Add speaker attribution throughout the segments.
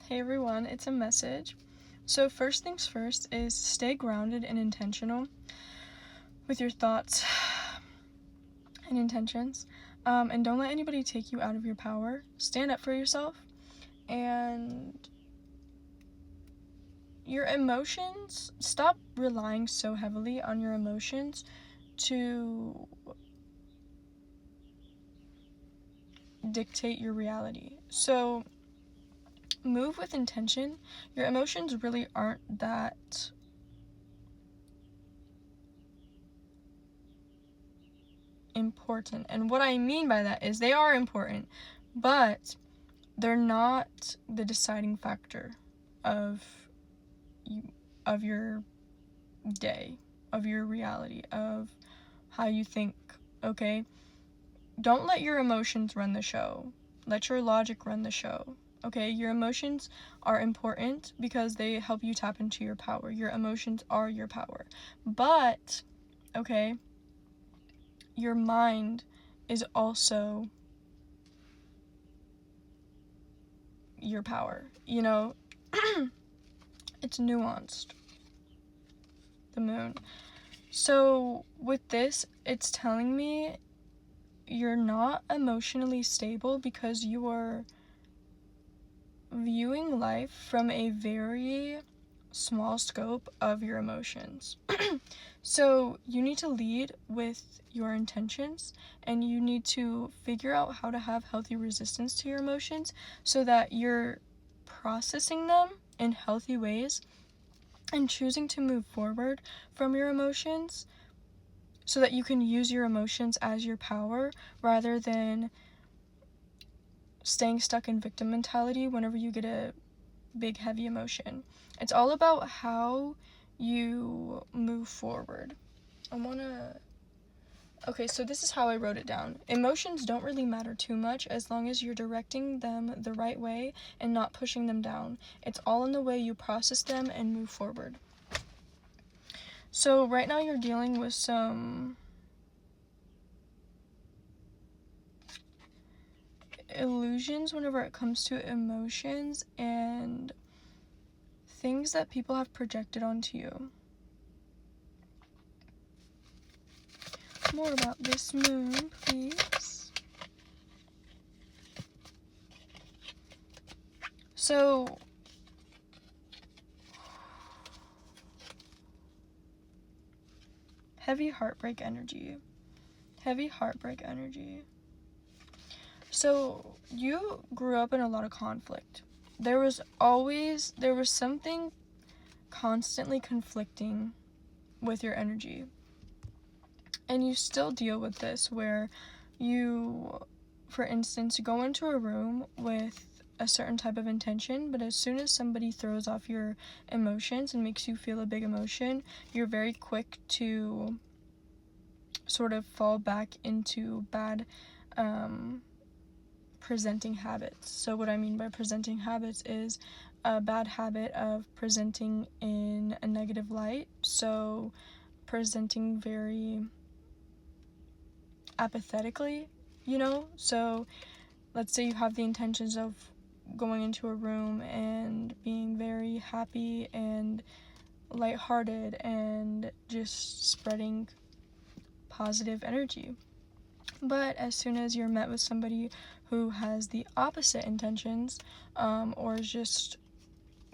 Speaker 1: Hey everyone, it's a message. So first things first is stay grounded and intentional with your thoughts and intentions. And don't let anybody take you out of your power. Stand up for yourself. And your emotions, stop relying so heavily on your emotions to dictate your reality. So move with intention. Your emotions really aren't that important. And what I mean by that is they are important, but they're not the deciding factor of your day, of your reality, of how you think, okay? Don't let your emotions run the show. Let your logic run the show. Okay, your emotions are important because they help you tap into your power. Your emotions are your power. But, okay, your mind is also your power. You know, it's nuanced. The moon. So, with this, it's telling me you're not emotionally stable because you are viewing life from a very small scope of your emotions. So you need to lead with your intentions, and you need to figure out how to have healthy resistance to your emotions so that you're processing them in healthy ways and choosing to move forward from your emotions so that you can use your emotions as your power rather than staying stuck in victim mentality whenever you get a big heavy emotion. It's all about how you move forward. Okay, so this is how I wrote it down. Emotions don't really matter too much as long as you're directing them the right way and not pushing them down. It's all in the way you process them and move forward. So right now you're dealing with some illusions whenever it comes to emotions and things that people have projected onto you. More about this moon, please. So, heavy heartbreak energy. Heavy heartbreak energy. So, you grew up in a lot of conflict. There was something constantly conflicting with your energy. And you still deal with this where you, for instance, go into a room with a certain type of intention, but as soon as somebody throws off your emotions and makes you feel a big emotion, you're very quick to sort of fall back into bad presenting habits. So what I mean by presenting habits is a bad habit of presenting in a negative light. So presenting very apathetically, you know? So let's say you have the intentions of going into a room and being very happy and lighthearted and just spreading positive energy. But as soon as you're met with somebody who has the opposite intentions, or is just,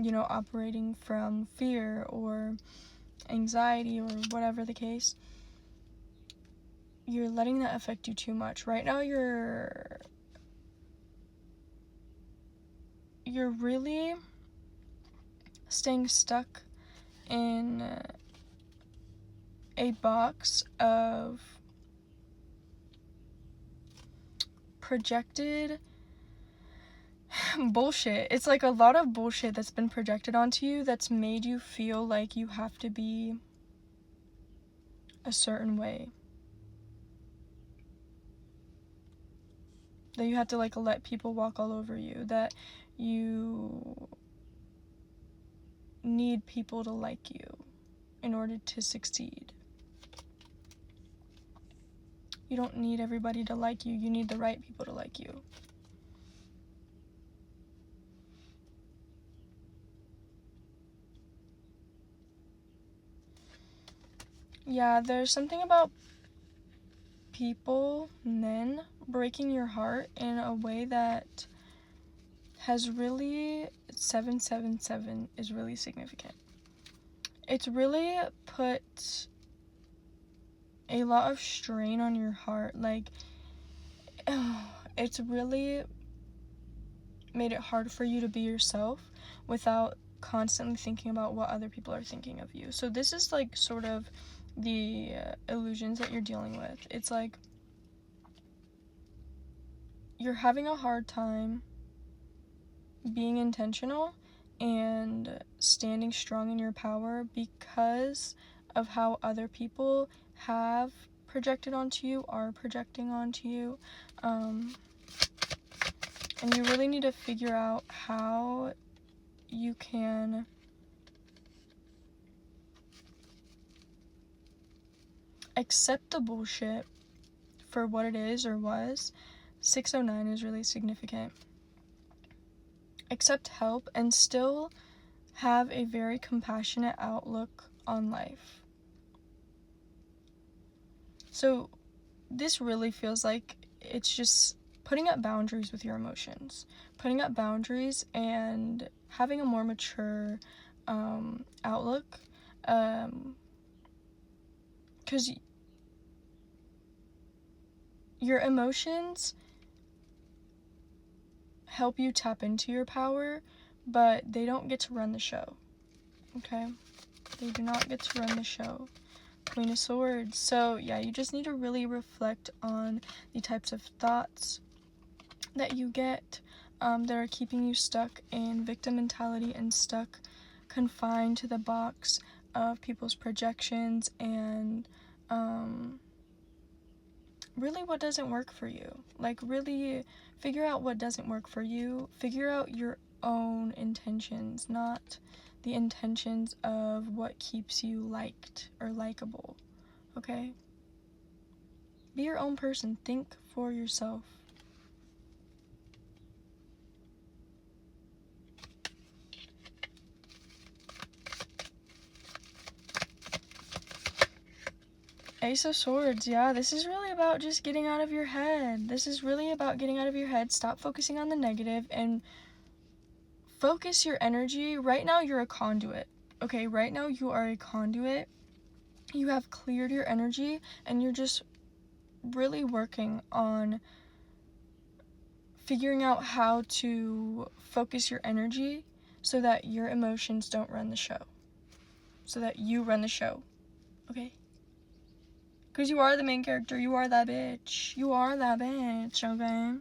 Speaker 1: operating from fear or anxiety or whatever the case, you're letting that affect you too much. Right now you're really staying stuck in a box of projected bullshit. It's like a lot of bullshit that's been projected onto you that's made you feel like you have to be a certain way. That you have to let people walk all over you. That you need people to like you in order to succeed. You don't need everybody to like you. You need the right people to like you. Yeah, there's something about people, men, breaking your heart in a way that has really, 777 is really significant. It's really put a lot of strain on your heart. Like, it's really made it hard for you to be yourself without constantly thinking about what other people are thinking of you. So this is like sort of the illusions that you're dealing with. It's like you're having a hard time being intentional and standing strong in your power because of how other people have projected onto you, are projecting onto you. And you really need to figure out how you can accept the bullshit for what it is or was. 609 is really significant. Accept help and still have a very compassionate outlook on life. So this really feels like it's just putting up boundaries with your emotions, putting up boundaries and having a more mature outlook, because your emotions help you tap into your power, but they don't get to run the show, okay? They do not get to run the show. Queen of Swords. So yeah, you just need to really reflect on the types of thoughts that you get that are keeping you stuck in victim mentality and stuck, confined to the box of people's projections and really what doesn't work for you. Like, really figure out what doesn't work for you. Figure out your own intentions, not the intentions of what keeps you liked or likable. Okay? Be your own person. Think for yourself. Ace of Swords, yeah, this is really about just getting out of your head. This is really about getting out of your head. Stop focusing on the negative and focus your energy. Right now, you're a conduit. Okay, right now you are a conduit. You have cleared your energy and you're just really working on figuring out how to focus your energy so that your emotions don't run the show. So that you run the show. Okay? Because you are the main character. You are that bitch. You are that bitch, okay?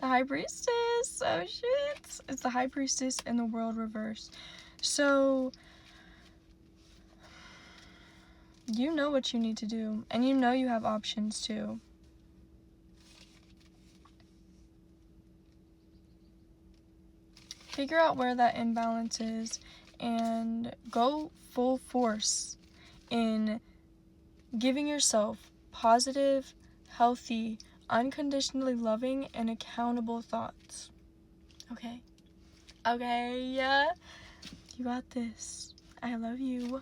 Speaker 1: The High Priestess. Oh, shit. It's the High Priestess in the world reverse. So, you know what you need to do. And you know you have options, too. Figure out where that imbalance is and go full force in giving yourself positive, healthy, unconditionally loving, and accountable thoughts. Okay? Okay, yeah? You got this. I love you.